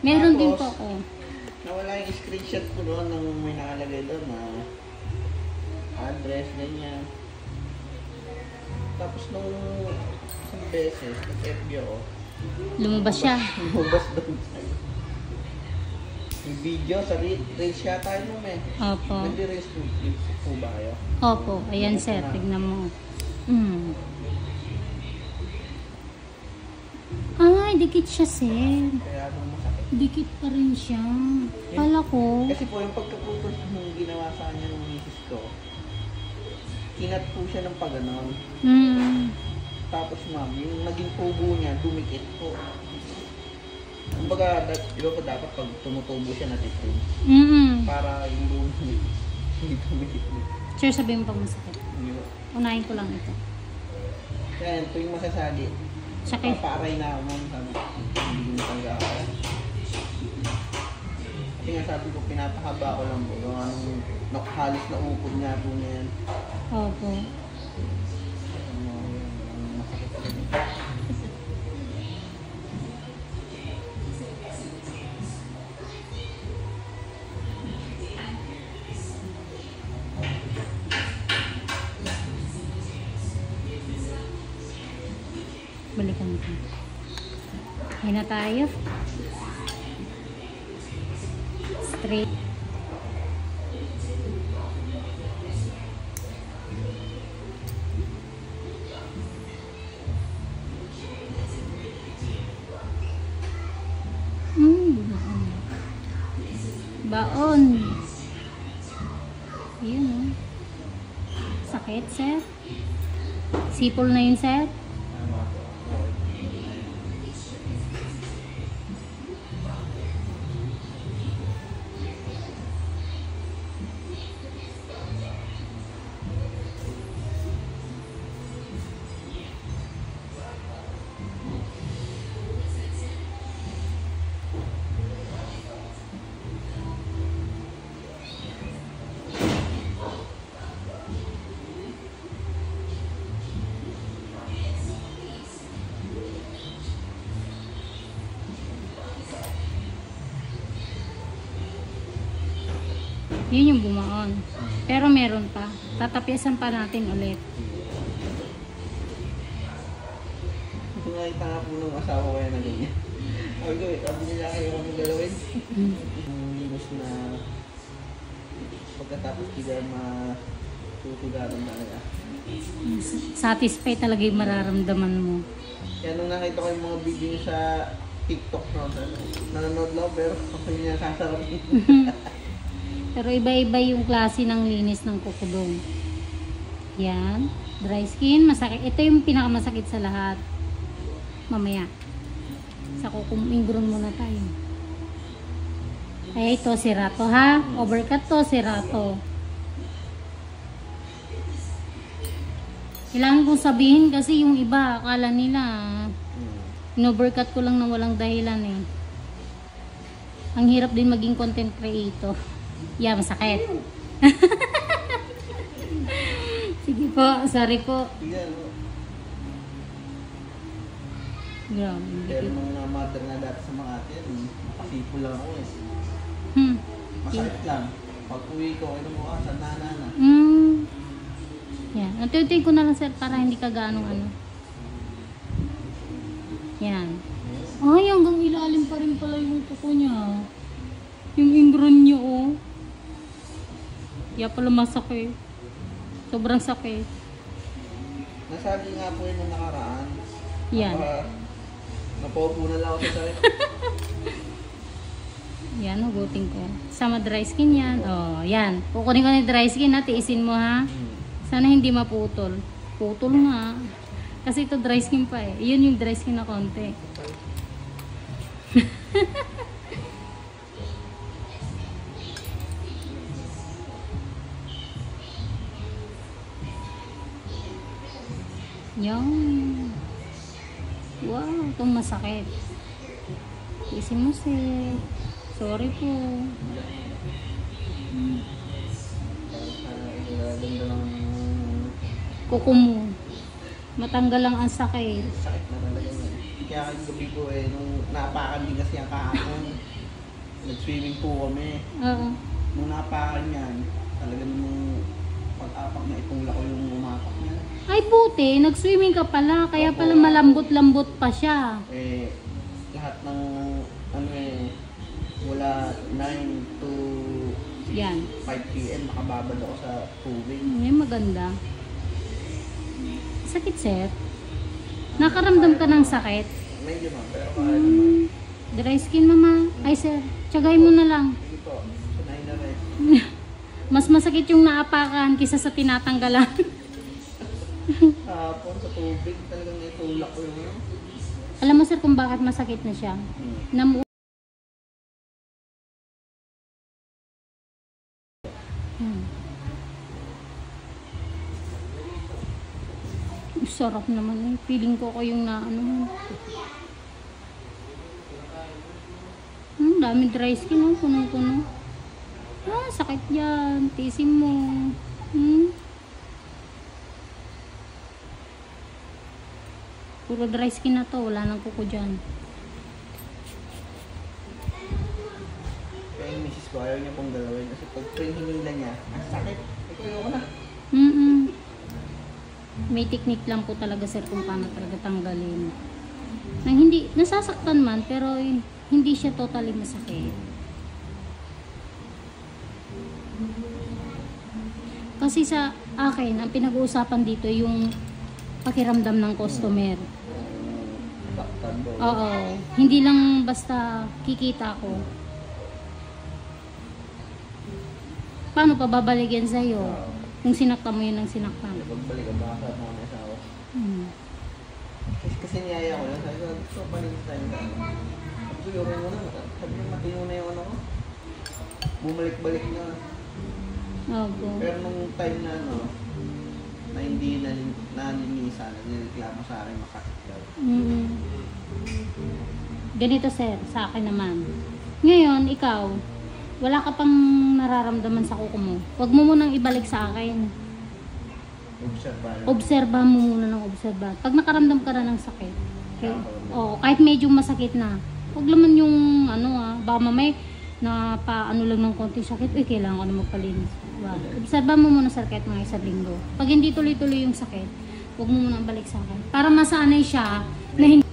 Meron din po Tapos, ako. nawala yung screenshot ko doon nang may nakalagay doon na address, ganyan. Tapos nung isang beses, nag-FB ako. Lumabas siya. Lumabas doon. Yung video sa Reels yata yun mo eh. Opo. Nag-Reels po ba kayo? Opo. Ayan sir, tignan mo. Ay, dikit siya sir. Kaya nung masakit. Dikit pa rin siya. Kala ko. Kasi po yung pagkapupos nung ginawa sa kanya ng misis ko, kinat po siya ng pagano'n. Tapos ma'am, yung naging tubo niya, dumikit po. Kumbaga, di ba po dapat pag tumutubo siya natitrim? Para yung buong hindi dumikit. Sir, sabihin mo pag masakit. Di ba? Unahin ko lang ito. Kaya ito yung masasagi. Sakit. Paparay na ako ma'am, sabi ko, hindi mo talaga ako. Kasi nga sabi ko, pinapahaba ko lang po. Yung anong halos na upod nga po na yan. Opo. Masakit talaga. Balikan ko. Ayan na tayo. Straight. Baon. Yun oh. Sakit, sir. Sipol na yun, sir. Yun yung bumaon. Pero meron pa. Tatapyasan pa natin ulit. Ito nga yung tanga po ng asawa ko yan na ganyan. Sabi nila kayo kami galawin. Linos na pagkatapos kita matutugaran talaga. Satisfied talaga yung mararamdaman mo. Kaya nung nakita ko yung mga video sa TikTok nanonood lang pero ako yung nakasarapin. Pero iba-iba yung klase ng linis ng kukudong. Yan. Dry skin, masakit. Ito yung pinakamasakit sa lahat. Mamaya. Sa kukumingron muna tayo. Ay, ito, sirato ha. Overcut to, sirato. Kailangan kong sabihin kasi yung iba, akala nila, in-overcut ko lang na walang dahilan eh. Ang hirap din maging content creator. Yeah, masakit. Sige po, sorry po. Grabe. Pero nung mother na dati sa mga atin, nakasipo lang ako eh. Masakit lang. Pag uwi ko, ano mo sa nana. Yan. Natutuin ko na lang sir para hindi ka ganong ano. Yan. Ay, hanggang ilalim pa rin pala yung kuko niya. Yung ingron niyo oh. Kaya pala masakit. Sobrang sakit. Nasabi nga po yun nung nakaraan. Yan. Napaupo na lang ako sa sarili. Yan, hugutin ko. Sama dry skin yan. Oh, yan. Kukunin ko na yung dry skin ha. Tiisin mo ha. Sana hindi maputol. Putol nga. Kasi ito dry skin pa eh. Yun yung dry skin na konti. Yan. Wow, itong masakit. Isin mo sir. Sorry po. Ganda ng Kuko mo. Matanggal lang ang sakit. sakit na talaga yun. Kaya kayong gabi ko eh, nung napakan din kasi ang kahapon. nag-swimming po kami. Oo. Nung napakan yan, talagang nung pag-apak na itulak ko yung umapak niya. Ay buti, nag-swimming ka pala, kaya Opo. pala malambot-lambot pa siya. Lahat ng mula 9 to Yan. 5 p.m. nakababad ako sa tubig. Ay, maganda. Sakit, sir? Nakaramdam ka ng sakit? Medyo na, pero kaya naman. Dry skin, mama. Ay, sir, tiyagay mo na lang. Sige po, sanay na rin. Mas masakit yung naapakan kisa sa tinatanggalan. Hapon sa tubig, talagang itulak ko yun. Alam mo, sir, kung bakit masakit na siya? Sarap naman eh. Feeling ko yung na ano. Daming dry skin, oh. Punong-puno. Sakit yan. Tisim mo. Puro dry skin na to. Wala nang kuko dyan. Kaya yung misis ko, ayaw niya pong galawin. Kasi pag hinila niya, ang sakit. Ikaw ko na. May technique lang po talaga, sir, kung paano talaga tanggalin. Nang hindi, nasasaktan man, pero hindi siya totally masakit. Kasi sa akin, ang pinag-uusapan dito yung pakiramdam ng customer. Saktan po. Oo. Hindi lang basta kikita ko. Paano pa babalik yan sa'yo? Kung sinaktan mo yun ng sinaktan. Pagbalik ang baka sa mga asawa. Kasi niyaya ko lang. Sabi ko, gusto ko paligid tayo ka. Sabi ko, yung mo na. Sabi ko, matino na yung ano ko. Bumalik-balik na. Opo. Pero nung time na na hindi nalinisan, nilireklamo sa akin makakit daw. Ganito, sir, sa akin naman. Ngayon, ikaw, wala ka pang nararamdaman sa kuko mo. Huwag mo munang ibalik sa akin. Obserbahan mo muna ng obserbahan. Pag nakaramdam ka na ng sakit, okay? Kahit medyo masakit na, huwag naman yung baka mamay na paano lang ng konti sakit, kailangan ko na magpalinis. Diba? Obserbahan mo muna, sir, kahit mga 1 linggo. Pag hindi tuloy-tuloy yung sakit, huwag mo muna balik sa akin. Para masanay siya na hindi.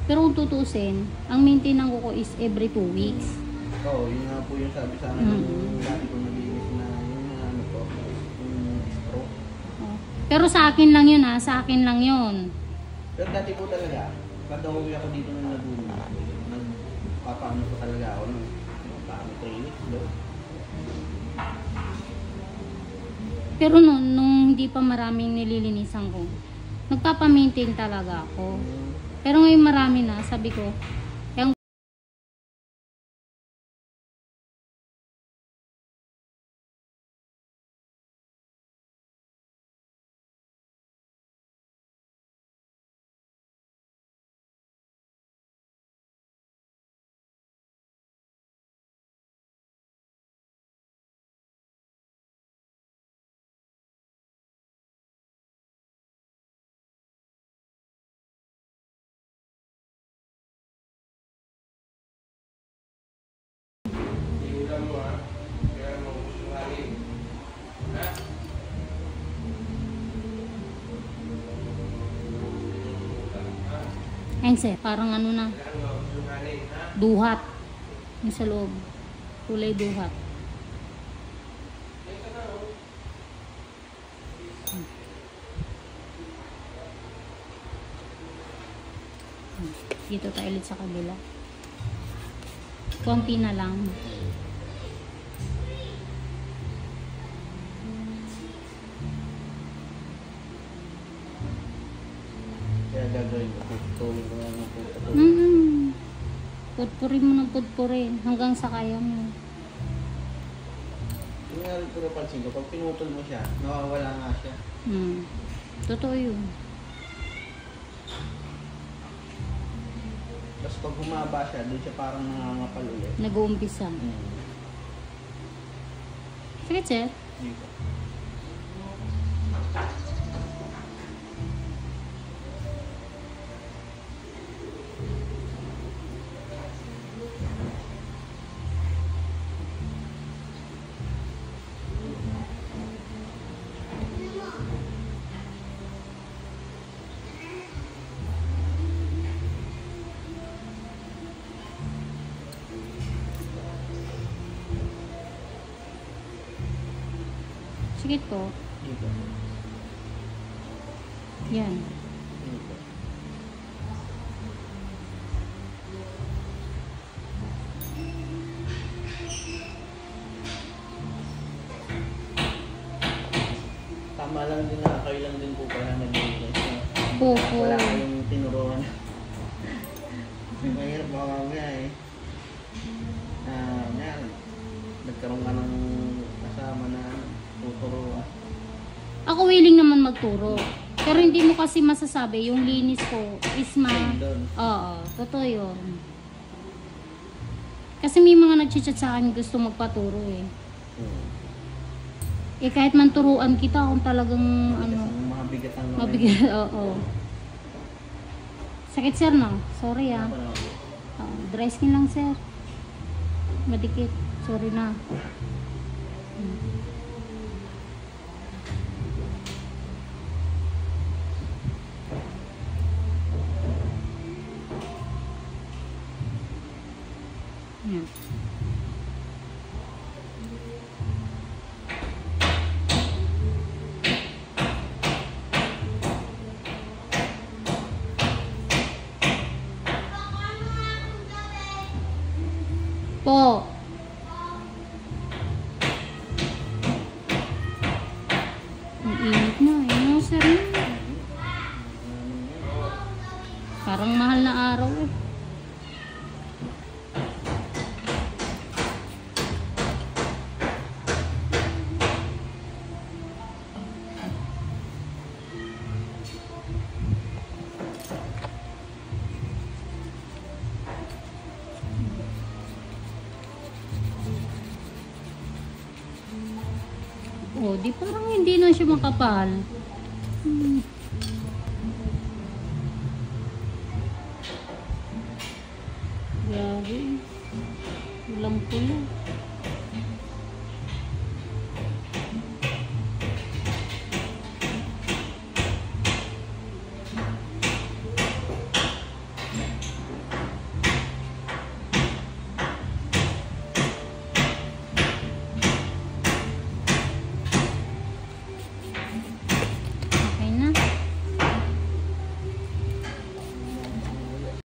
Pero kung tutusin, ang maintain ng kuko is every 2 weeks. Oo, yun nga po yung sabi sa akin yung dati ko naglinis na yung yung stroke. Pero sa akin lang yun, sa akin lang yun. Pero dati po talaga, kada uwi ako dito ng Laguna, nagpapaano po talaga ako ng paano 3 weeks doon. Pero nung hindi pa maraming nililinisan ko, nagpapamaintain talaga ako. Pero ngayon marami na, sabi ko, ayun, sir, parang na, duhat. Yung sa loob. Kulay duhat. Dito tayo ulit sa kabila. Konti na lang. Kaya gagawin ko, tutulong ko lang ng tutulong. Putpurin mo ng putpurin hanggang sa kaya mo. Yung nga rin ko napansin ko, pag pinutol mo siya, nawawala nga siya. Totoo yun. Tapos pag humaba siya, doon siya parang nangangapal ulit. Nag-uumpisa. Sakit, sir? Dito. Sige po. Dito. Yan. Dito. Tama lang din na kayo lang din po pala nag-iilis. Opo. Wala kayong tinuruan. Mahirap baka mamaya eh. Yan. Nagkaroon ka ng kasama na tuturuan. Ako willing naman magturo. Pero hindi mo kasi masasabi yung linis ko is Doon. Oo, totoo yun. Kasi may mga nagchat-chat sa akin gusto magpaturo eh. Eh kahit man turuan kita kung talagang Mabigat ang mabigat, oo. Sakit sir no? Sorry ah. Dry skin lang sir. Madikit. Sorry na. Yan. Po. Ang init na eh. No, sir. Parang mahal na araw eh. Oh, di parang hindi na siya makapal. Grabe. Walang pula.